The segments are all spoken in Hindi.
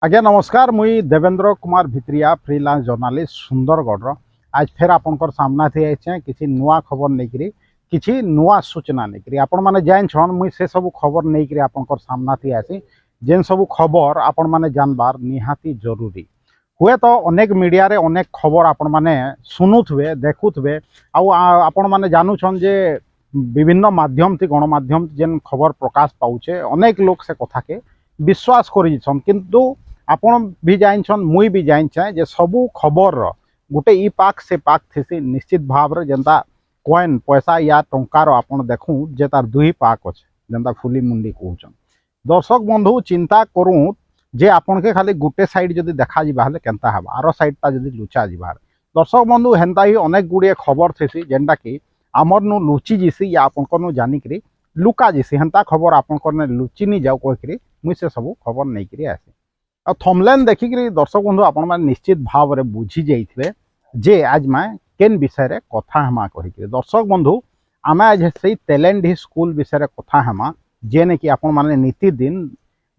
आज्ञा नमस्कार मुई देवेंद्र कुमार भित्रिया फ्रीलांस जर्नालीस्ट सुंदरगढ़ आज फिर आपनकर सामना थी आइछे किसी नुआ खबर नहीं किसी नुआ सूचना नहीं आपण मैंने जान छन मुई से सब खबर नहीं आपनकर सामना थी आसी जेन सब खबर आपण मैंने जानबार निहाती जरूरी हुए तो अनेक मीडिया रे अनेक खबर आपण मैंने शुणुवे देखुवे आपण मैंने जानूछन जे विभिन्न माध्यम थी गणमाध्यम जेन खबर प्रकाश पाउछे अनेक लोग से कथा के विश्वास कर किंतु आपण भी जानछन मुई भी जानछे जे सबू खबर गोटे ई पाक से पाक थी निश्चित भाव रे जेंता कॉइन पैसा या टंकार आपण देखूँ जे तार दुई पाक अच्छे जेंता फुली मुंडी कहउछन दर्शक बंधु चिंता करूँ जे आपण के खाली गोटे साइड जदि देखा हेले केनता हेबा आरो साइडटा जदि लुचा जिबा दर्शक बंधु हेन्ता ही अनेक गुड़िए खबर थी जेनटा कि आमर नु लुचि जीसी या आपन नु जानिकरी लुका जीसी हेन्ता खबर आपन लुचि नहीं जाऊ कहीकि मुई से सब खबर नहीं करी आसी आ थंबनेल देखिक दर्शक बंधु आपण मैंने निश्चित भाव रे बुझी जाइथिबे जे आज मैं केन विषय रे कथा हेमा कहीकि दर्शक बंधु आम आज से टैलेंट ही स्कूल विषय रे कथा हेमा जेने कि आपण मैंने नीति दिन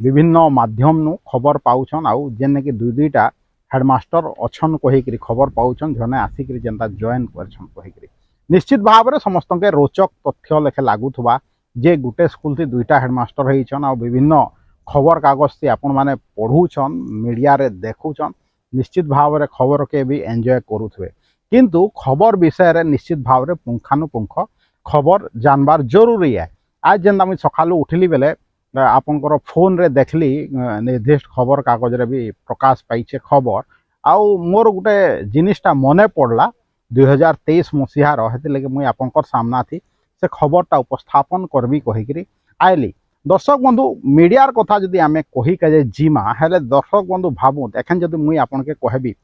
विभिन्न माध्यम नु खबर पाउछन आउ जेने कि दुई दुईटा हेडमास्टर अच्छन कहीकि खबर पाउछन जने आसिक जेनता जॉइन करछन कहीकि निश्चित भाव रे समस्त के रोचक तथ्य लेखे लागुथबा जे गुटे स्कूल थी दुईटा हेडमास्टर होइछन आ विभिन्न खबर कागज से आपण माने पढ़ुछन मीडिया रे देखुछन निश्चित भाव रे खबर के भी एंजॉय करुथवे किंतु खबर विषय रे निश्चित भाव रे पुंखानुपुंख खबर जानबार जरूरी है। आज जेनता मुई सकालू उठिली बेले आपनकर फोन रे देखली निर्दिष्ट खबर कागज रे भी प्रकाश पाइछे खबर आउ मोर गुटे जिनिसटा मने पड़ला 2023 मसीहार हेति लगे मुई आपनकर सामना थी से खबरटा उपस्थापन करबी कहीकि आइली दर्शक बंधु मीडियार कथा जदि आमे कही के जिमा हेले दर्शक बंधु भावुँ एखन जदि मुई आपन के कहबी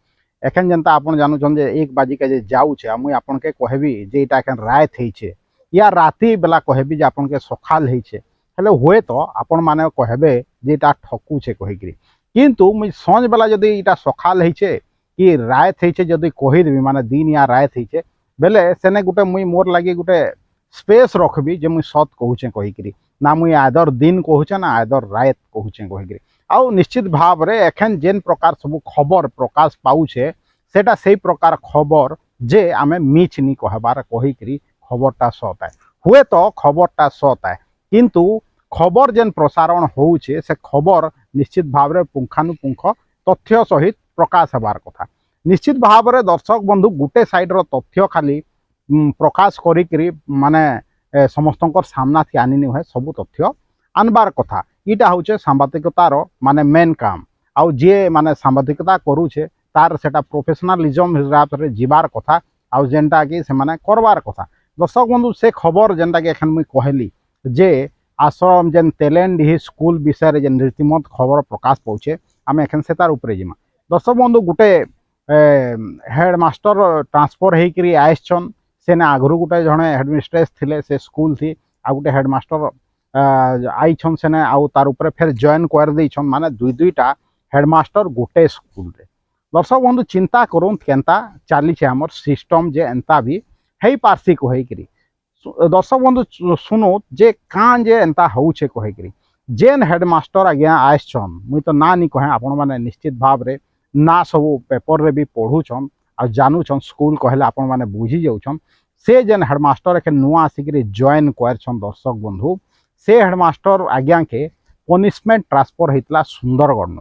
एखन जनता आपन जानूछन जे 1 बाजी के जाऊे मुई आपन के कहबी जे इटा एखन रात होइछे या राति बेला कहबी जे आपन के सखाल होइछे हेले हुए तो आपण माने कहबे जे इटा ठकुछे कहीकि किंतु मुई संज बेला जदि इटा सखाल होइछे कि रात होइछे जदि कहीदेबी माने दिन या रात होइछे बेले सेने गुटे मुई मोर लागी गुटे स्पेस रखबी जे मुई सत कहूचे कहीकि ना मुई आदर दिन कहूचे ना आदर रात कहूचे कहीकि आउ निश्चित भाव रे एखन जेन प्रकार सब खबर प्रकाश पाउछे सेटा सेई प्रकार खबर जे आमे मिछ नी कहबार कहीकि खबरटा सत है हुए तो खबरटा सत है किंतु खबर जेन प्रसारण होउछे से खबर निश्चित भाव रे पुंखानुपुंख तथ्य सहित प्रकाश हेबार कथा निश्चित भाव रे दर्शक बंधु गुटे साइड रो तथ्य खाली प्रकाश करी माने समस्तंकर सामना थी आनी हुए सब तथ्य आनबार कथा इटा हूँ सांबादिकतार माने मेन काम आउ जे माने सांबादिकता करूछे तार सेटा प्रोफेशनलिज्म हिसाब रे जीवार कथा आउ जेनटा कि से माने करबार कथा दर्शक बंधु से खबर जेनटा कि एखन मुई कहली जे आश्रम जेन टैलेंट ही स्कूल विषय रे जेन रीतिमत खबर प्रकाश पाउछे आमे एखन से तार ऊपर जिमा दर्शक बंधु गुटे हेडमास्टर ट्रांसफर होकर आइछन सेने आगु गोटे जड़े हेडमिस्ट्रेस थिले से स्कूल थी आ गोटे हेडमास्टर आईछन सेने आउ तार ऊपर फिर जॉइन कर देछन माने दुई दुईटा हेडमास्टर गोटे स्कूल रे दर्शक बंधु चिंता करूँ केनता चली आमर सिस्टम जे एंता भी है पार्सी कहीकि दर्शक बंधु सुनो जे काँ जे एंता होउछे कहीकि जेन हेडमास्टर आज्ञा आइछन मुई तो ना नी कहे आपण माने निश्चित भाव रे ना सब पेपर रे भी पढ़ुछन आ जानूछन स्कूल कहले आपण माने बुझी जाउछन से जेन हेडमास्टर एखे नुआ आसिक जॉइन करछन दर्शक बंधु से हेडमास्टर आज्ञा के पनिशमेंट ट्रांसफर होता सुंदरगढ़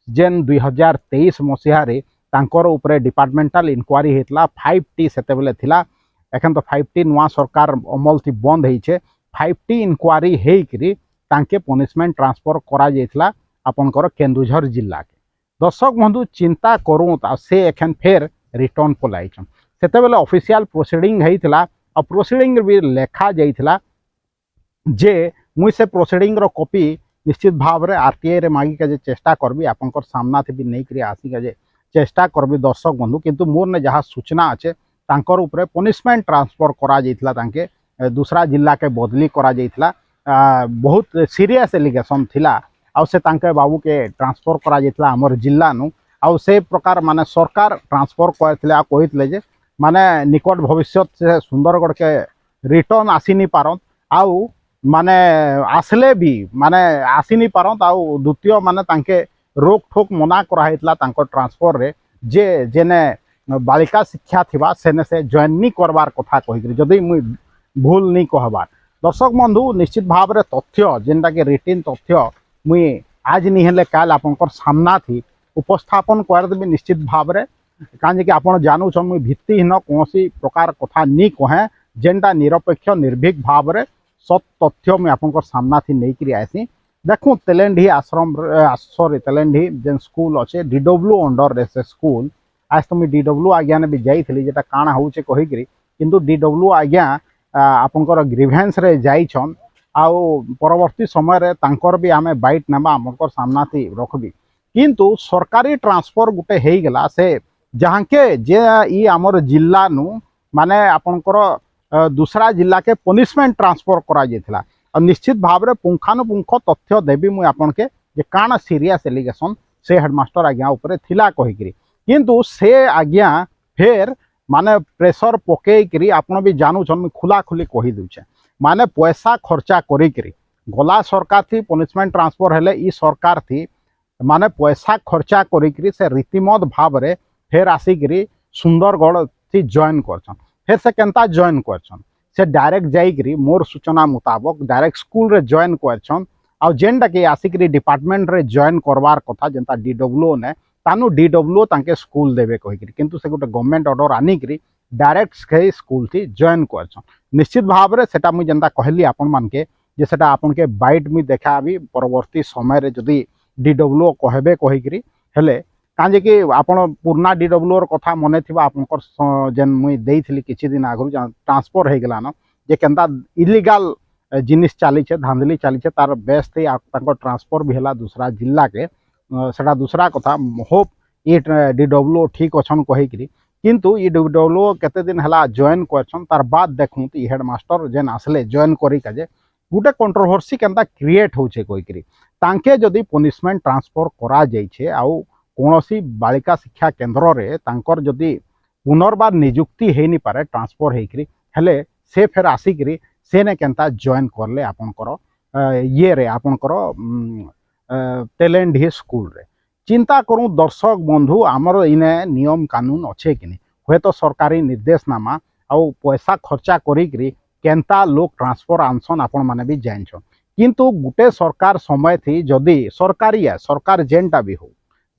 जेन 2023 मसीह तांकर ऊपर डिपार्टमेंटाल इनक्वारी होता 5T सेते बेले थिला एखन तो 5T नुआ सरकार अमल थी बंद होइछे 5T इनक्वारी हेकरी तांके पनिशमेंट ट्रांसफर करा जाइथिला आपनकर केन्दुझर जिला के दर्शक बंधु चिंता करूँ से एखन फेर रिटर्न पलाइछन सेते बेले ऑफिशियल प्रोसीडिंग होइथिला आ प्रोसीडिंग भी लेखा जाइथिला जे मुई से प्रोसीडिंग रो कॉपी निश्चित भाव रे आरटीआई रे मागी के चेष्टा करबी आपनकर सामना थी भी नहीं करी आसी के चेष्टा करबी दर्शक बंधु किंतु मोर ने जहाँ सूचना अच्छे तांकर ऊपर पनिशमेंट ट्रांसफर करा जाइथिला तांके दूसरा जिला के बदली करा जाइथिला बहुत सीरियस एलिगेशन थिला आउ से तांके बाबू के ट्रांसफर करा जाइथिला हमर जिला नु आउ से प्रकार माने सरकार ट्रांसफर करथिले आ कहितले जे माने निकट भविष्य से सुंदरगढ़ के रिटर्न आसी नहीं पारन आउ माने आसले भी माने आसी नहीं पारत आउ द्वितीय माने तांके रोक ठोक मना कराइला ट्रांसफर रे जे जेने बालिका शिक्षा थिबा सेने से जॉइन नहीं करवार कथा कहीकि जदि मुई भूल नहीं कहबार। दर्शक बंधु निश्चित भाव में तथ्य जेनटा कि रिटिन तथ्य मुई आज नहीं हेले काल आपनकर सामना थी उपस्थापन करदेवी निश्चित भाव में कहीं कि आप जानून मुई भित्तिहीन कौन प्रकार कथा नहीं कहे जेनटा निरपेक्ष निर्भीक भाव में सत तथ्य मुई आपनकर सामना थी नहीं करी आसी। देखूँ तेलेंढी आश्रम सॉरी तेलेंढी जेन स्कूल अच्छे डीडब्ल्यू अंडर रे से स्कूल आज तो मुझे डीडब्ल्यू आज्ञा ने भी जाइली जेटा काଣା होचे कहीकि किंतु डीडब्ल्यू आज्ञा आपनकर ग्रीभेन्स रे जाइछन आउ परवर्ती समय रे तांकर भी आमे बाइट नेबा हमकर सामना थी रखबी किंतु सरकारी ट्रांसफर गुटे हेई गेला से जहाँ के जे ई आमर जिला नु माने आपनकर दूसरा जिला के पनिशमेंट ट्रांसफर करा जेथिला और निश्चित भाव में पुंखानुपुंख तथ्य देवी मुई आपन के जे काना सीरियस एलिगेशन से हेडमास्टर आज्ञा उपरे थिला कहीकि किंतु से आज्ञा फेर माने प्रेशर पकईकरी आपन भी जानून मुझे खुला खुली कही दूचे माने पैसा खर्चा करी गला सरकार थी पनिशमेंट ट्रांसफर हेले ई सरकार थी माने पैसा खर्चा करी से रीतिमत भाव में फेर आसिक सुंदरगढ़ थी जॉइन करछन फेर से केनता जॉइन करछन से डायरेक्ट जाइकरी मोर सूचना मुताबक डायरेक्ट स्कूल रे जॉइन करछन आ जेनटा कि आसिक डिपार्टमेंट रे जॉइन करवार कथा जेनता डीडब्ल्यू ने तानु डीडब्ल्यू तांके स्कूल देवे कहीकि किंतु से गोटे गवर्नमेंट ऑर्डर आनिकरी डायरेक्ट से स्कूल थी जॉइन करछन निश्चित भाव में सेटा मुझे जेनता कहली आपण मानके जे सेटा आपन के बाइट मुझे देखा भी परवर्ती समय रे जदि डीडब्ल्यू कहबे कहीकि हेले काजे कि आपण पुराना डीडब्ल्यू कथा मन थी आपनकर जेन मुई देइथिली किछि दिन आगु ट्रांसफर हो गला न जे केनता इलीगल जिनिस चली धांधली चली तार बेस थी ट्रांसफर भी है दूसरा जिला के सेटा दूसरा कथा होप ये डीडब्ल्यू ठीक अच्छन कहीकि किंतु ये डीडब्ल्यू केते दिन है जॉइन करछन तार बाद देखूँ तो हेडमास्टर जेन आसले जॉइन करिके गोटे कंट्रोवर्सी केनता क्रिएट होचे कहीकि तांके जदि पनिशमेंट ट्रांसफर करा जाइछे आउ कौनसी बालिका शिक्षा केन्द्र रे तांकर जदि पुनर्बार नियुक्ति हो नहीं पारे ट्रांसफर होकरी हेले से फेर आसिक से ने केनता जॉइन करले आपनकर ये रे आपनकर तेलेंढी स्कूल रे चिंता करूँ दर्शक बंधु आमर इने नियम कानून अच्छे कि हे तो सरकारी निर्देशनामा आउ पैसा खर्चा करी केनता लोग ट्रांसफर आनसन आपण माने भी जानछन किंतु गुटे सरकार समय थी जदि सरकारी है सरकार जेनटा भी हो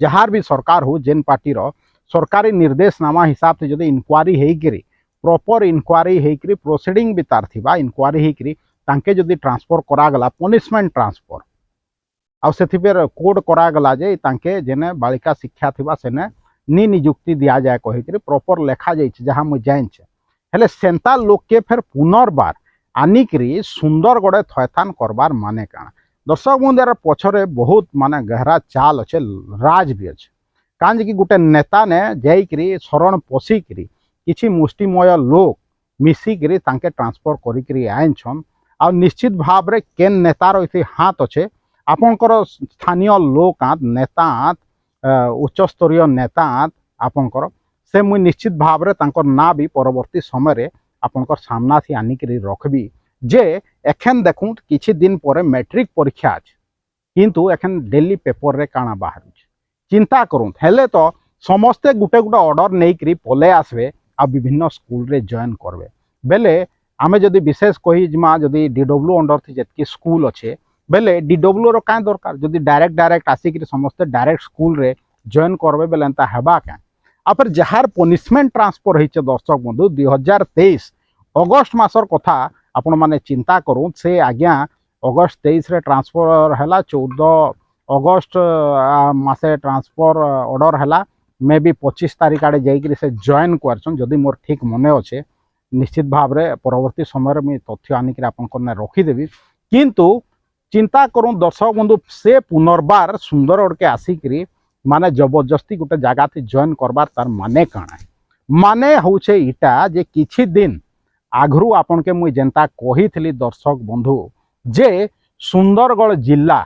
जहार भी सरकार हो जेन पार्टी रो सरकारी निर्देशनामा हिसाब से जदि इनक्वारी होकरी प्रॉपर इनक्वारी होकरी प्रोसीडिंग भी तार थिबा इनक्वारी होकरी तांके जदि ट्रांसफर करागला पनिशमेंट ट्रांसफर आउ से कोड करागला जे तांके जेने बालिका शिक्षा थिबा सेने नि नियुक्ति दिया जाए कहीकि प्रॉपर लेखा जाइए जहाँ मुझे जानछे हेले सेंता लोक के फिर पुनर्बार आनिकरी सुंदरगढ़ थयथान करबार माने काना दर्शक बंधुर पछरे बहुत माने गहरा चाल अच्छे राज भी अच्छे कांज कि गोटे नेता ने जाइकरी शरण पशिकरी किछि मुष्टिमय लोक मिसिकरी तांके ट्रांसफर करिकरी आइनछन आ निश्चित भाव रे केन नेतार इति हाथ अच्छे आपनकर स्थानीय लोक नेता उच्च स्तरीय नेता आपनकर से मुई निश्चित भाव रे तांकर ना भी परवर्ती समय रे आपनकर सामना थी आनिकरी रखबी जे एखन देखूँ किछि दिन पर मैट्रिक परीक्षा अच्छे किंतु एखन डेली पेपर रे काना बाहर चिंता करूँ हेले तो समस्ते गुटे गुटे ऑर्डर नहीं करी पले आसबे आ विभिन्न स्कूल रे जॉइन करबे बेले आमे जदि विशेष कही जिमा जदि डीडब्ल्यू अंडर थी जेतकी स्कूल अच्छे बेले डीडब्ल्यू रो काँ दरकार जदि डायरेक्ट आसिक समस्ते डायरेक्ट स्कूल रे जॉइन करबे बेले एंता हेबा क्या आ फिर जहार पनिशमेंट ट्रांसफर होइचे दर्शक बंधु 2023 अगस्त मासर कथा आपण माने चिंता करूँ से आज्ञा अगस्त 23 रे ट्रांसफर है 14 अगस्त मासे ट्रांसफर ऑर्डर है मे भी 25 तारीख आड़े जाइए से जॉइन करछन जदि मोर ठीक मने अच्छे निश्चित भाव में परवर्ती समय मुझे तथ्य आनिक आपन रखीदेवी किंतु चिंता करूँ दर्शक बंधु से पुनर्बार सुंदरगढ़ के आसिक माने जबरदस्ती गोटे जगह थी जॉइन करबार तार माने काना माने होचे इटा जे किछि दिन आगरू आपन के मुई जेनता कही दर्शक बंधु जे सुंदरगढ़ जिला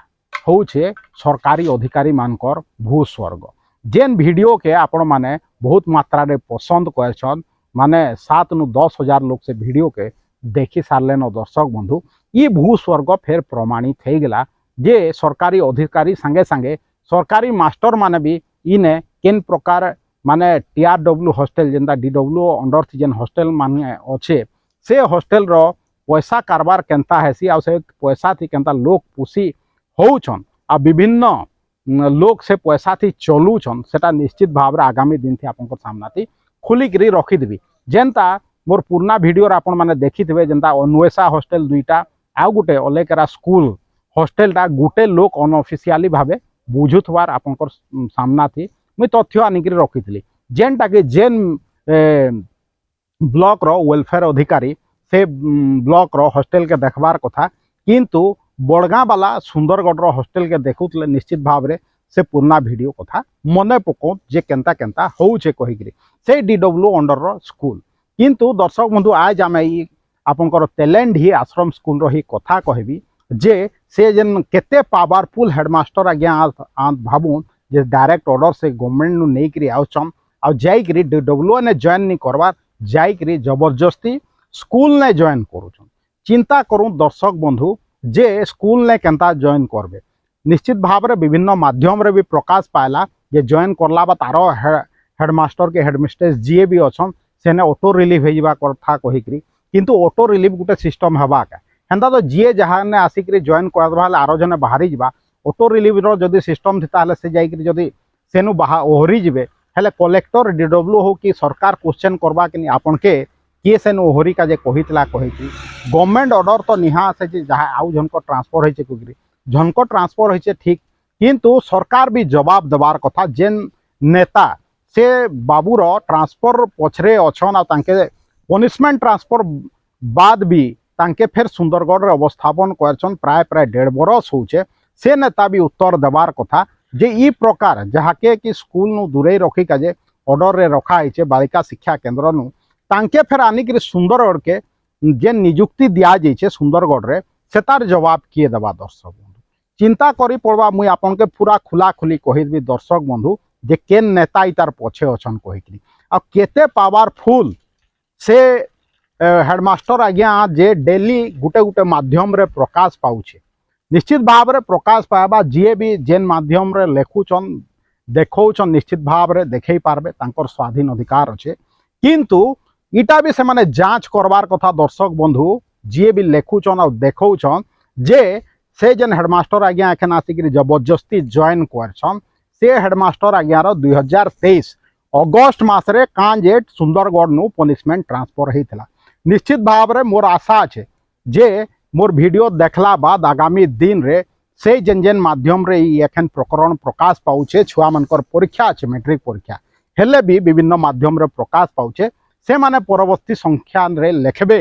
होचे सरकारी अधिकारी मानकर भूस्वर्ग जेन वीडियो के आपण माने बहुत मात्रा रे पसंद करछन माने 7 नु 10 हजार लोग से वीडियो के देखी सारे न दर्शक बंधु ये भूस्वर्ग फेर प्रमाणित हो गला जे सरकारी अधिकारी संगे संगे सरकारी मास्टर माने भी इने केन प्रकार माने TRW हॉस्टल जेनता DW अंडर थी जेन हॉस्टल माने अच्छे से हॉस्टल रो पैसा कारबार केनता हैसी आ से पैसा थी केनता लोक पुसी होउछन आ विभिन्न लोक से पैसा थी चलुछन सेटा निश्चित भाव आगामी दिन थी आपन सामना थी खोलिकी रखिदेवी जेनता मोर पुराना वीडियो आपण माने देखिथिबे जेनता अन्वेषा हॉस्टल दुईटा आ गुटे अलेकरा स्कूल हॉस्टेलटा गुटे लोक अनऑफिशियली भावे बुझुथवार आपनकर सामना थी मुई तथ्य आनिक रखी जेनटा कि जेन ब्लॉक रो वेलफेयर अधिकारी से ब्लॉक रो हॉस्टेल के देखबार कथा किंतु बड़गाँ वाला सुंदरगढ़ रो हॉस्टेल के देखुले निश्चित भाव रे से पुराना वीडियो कथा मने पको जे केनता केनता होउछे कहिकरी से DW अंडर रो स्कूल किंतु दर्शक बंधु आज आम आपंकर टैलेंट ही आश्रम स्कूल रो ही कथा कहबी जे से जेन केते पावरफुल हेडमास्टर आज्ञा भावुन जे डायरेक्ट ऑर्डर से गवर्नमेंट नु नहीं करी आउचन आ जाइकरी DW ने जॉइन नहीं करवार जाइकरी जबरदस्ती स्कूल ने जॉइन करूछन चिंता करूँ दर्शक बंधु जे स्कूल ने केनता जॉइन करबे निश्चित भाव रे विभिन्न माध्यम रे भी प्रकाश पायला जे जॉइन करला बा तारो हेडमास्टर के हेडमिस्ट्रेस जीए भी अच्छन सेने ऑटो रिलीफ होइबा कथा कहिकरी किंतु ऑटो रिलीफ गुटे सिस्टम हेबा का हेंता तो जीए जहाँ ने आसिक जॉइन करवा आरो जने बाहरी जा ऑटो रिलीफ रो जदि सिस्टम थी ताले से जाइकरी जदि सेनु बाहा ओहरी जिवे हेले कलेक्टर DW हो कि सरकार क्वेश्चन करबा कि आपन के किए सेनु ओहरी का जे कहितला कहितली गवर्नमेंट ऑर्डर तो निहा से जहाँ आउ झनको ट्रांसफर होइछे कुगरी झनको ट्रांसफर होइछे ठीक किंतु सरकार भी जवाब देवार कथा जेन नेता से बाबूर ट्रांसफर पछरे अच्छन आ तांके पनिशमेंट ट्रांसफर बाद भी तांके फिर सुंदरगढ़ अवस्थापन करछन प्राय प्राय 1.5 बरस होचे से नेता भी उत्तर देवार कथा जे ई प्रकार जहाँके कि स्कूल नु दूरे रखी का जे ऑर्डर रे रखा है बालिका शिक्षा केंद्र नु तांके फिर आनिक सुंदरगढ़ के जे नियुक्ति दिया जाइए सुंदरगढ़ रे से तार जवाब किए देवा दर्शक बंधु चिंता करी पड़वा मुई आपन के पूरा खुला खुली कहिबी दर्शक बंधु जे केन नेता तार पछे अछन कहिकरी आ केते पावरफुल से हेडमास्टर आज्ञा जे डेली गुटे गुटे माध्यम रे प्रकाश पाउछे निश्चित भाव रे प्रकाश पाइबा जीए भी जेन माध्यम रे लेखुचन देखौचन निश्चित भाव रे देखै पारबे तांकर स्वाधीन अधिकार अच्छे किंतु इटा भी से माने जांच करवार कथा दर्शक बंधु जीए भी लेखुचन और देखौचन जे से जेन हेडमास्टर आज्ञा एखन आसिक जबरदस्ती जॉइन करछन से हेडमास्टर आज्ञार 2023 अगस्ट मासरे कांजेट सुंदरगढ़ नु पनिशमेंट ट्रांसफर होता निश्चित भाव रे मोर आशा है जे मोर वीडियो देखला बाद आगामी दिन रे से जेन जेन माध्यम रे एखन प्रकरण प्रकाश पाउछे छुआ मनकर परीक्षा अच्छे मैट्रिक परीक्षा हेले भी विभिन्न माध्यम रे प्रकाश पाउछे से माने परवर्ती संख्या रे लेखबे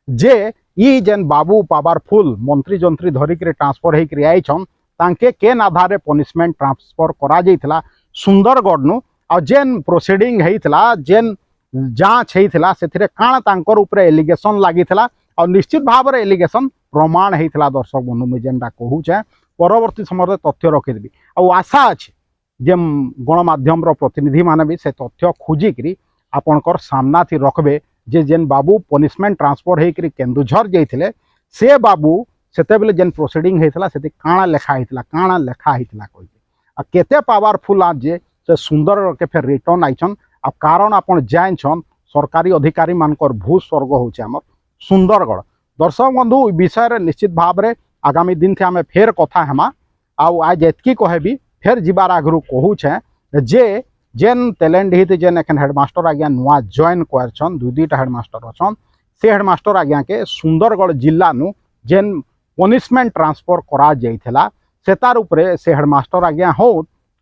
जे ई जेन बाबू पावरफुल मंत्री जंत्री धरिक ट्रांसफर होकर आईछन तांके केन आधार पनिशमेंट ट्रांसफर करा जाइथला सुंदरगढ़ नु आ जेन प्रोसीडिंग हेइथला जेन जांच हेइथला सेथिरे काण तांकर ऊपर एलिगेशन लागिथला और निश्चित भाव रे एलिगेशन प्रमाण हेइथला दर्शक बंधु मुझे जेनटा कहूचे परवर्ती समय तथ्य रखिदेवी आ आशा अच्छे जे गणमाध्यम प्रतिनिधि माने भी से तथ्य खोजिकी आपणकर सामना थी रखबे जे जेन बाबू पनिशमेंट ट्रांसफर होकर केन्दुझर जाइथिले से बाबू सेते बेले जेन प्रोसीडिंग हेइथला सेति काणा लेखा हेइथला कहि आ केते पावरफुल आज जे से सुंदर के फिर रिटर्न आइछन आ कारण आपण जानछन सरकारी अधिकारी मानकर भू स्वर्ग होचे हमर सुंदरगढ़ दर्शक बंधु विषय रे निश्चित भाव रे आगामी दिन थे आम फेर कथा हेमा आज एतकी कहबी फेर जीवार आगु कहूचे जे जेन टैलेंट ही जेन एखन हेडमास्टर आज्ञा नुआ जॉइन करछन दुईटा हेडमास्टर अच्छन से हेडमास्टर आज्ञा के सुंदरगढ़ जिला नु जेन पनिशमेंट ट्रांसफर करा जाइथला से तार उपरे से हेडमास्टर आज्ञा हो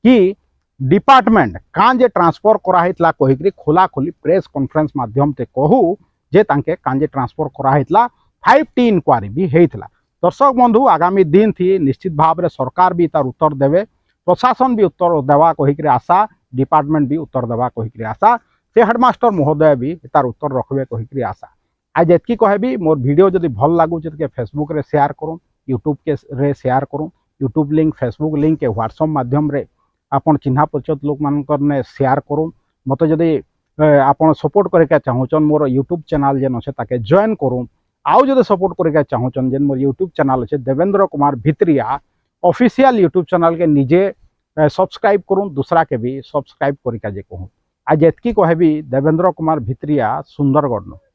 कि डिपार्टमेंट कांजे ट्रांसफर कराइतला कहिकरी खोला खोली प्रेस कॉन्फ्रेंस माध्यम से कहू जे तांके कांजे ट्रांसफर कराइतला 5T इंक्वारी भी हेइतला दर्शक बंधु आगामी दिन थी निश्चित भाव रे सरकार भी तार उत्तर देवे प्रशासन भी उत्तर देवा कहिकरी आशा डिपार्टमेंट भी उत्तर देवा कहिकरी आशा से हेडमास्टर महोदय भी तार उत्तर रखबे कहिकरी आशा आज एतकी कहबी मोर वीडियो जदि भल लागुचे के फेसबुक रे शेयर करूँ यूट्यूब के रे शेयर करूँ यूट्यूब लिंक फेसबुक लिंक के व्हाट्सएप माध्यम रे आपन चिन्हा परिचित लोक मानकर ने शेयर करूँ मत जदि आपन सपोर्ट करके चाहूचन मोर यूट्यूब चैनल जेन अच्छे ताके जॉइन करूँ आउ जदि सपोर्ट करके चाहूचन जेन मोर यूट्यूब चैनल अच्छे Devendra Kumar Bhitriya official YouTube channel के निजे सब्सक्राइब करूँ दूसरा के भी सब्सक्राइब करिका जे कहूँ आज एतकी कहबी देवेंद्र कुमार भित्रिया सुंदरगढ़।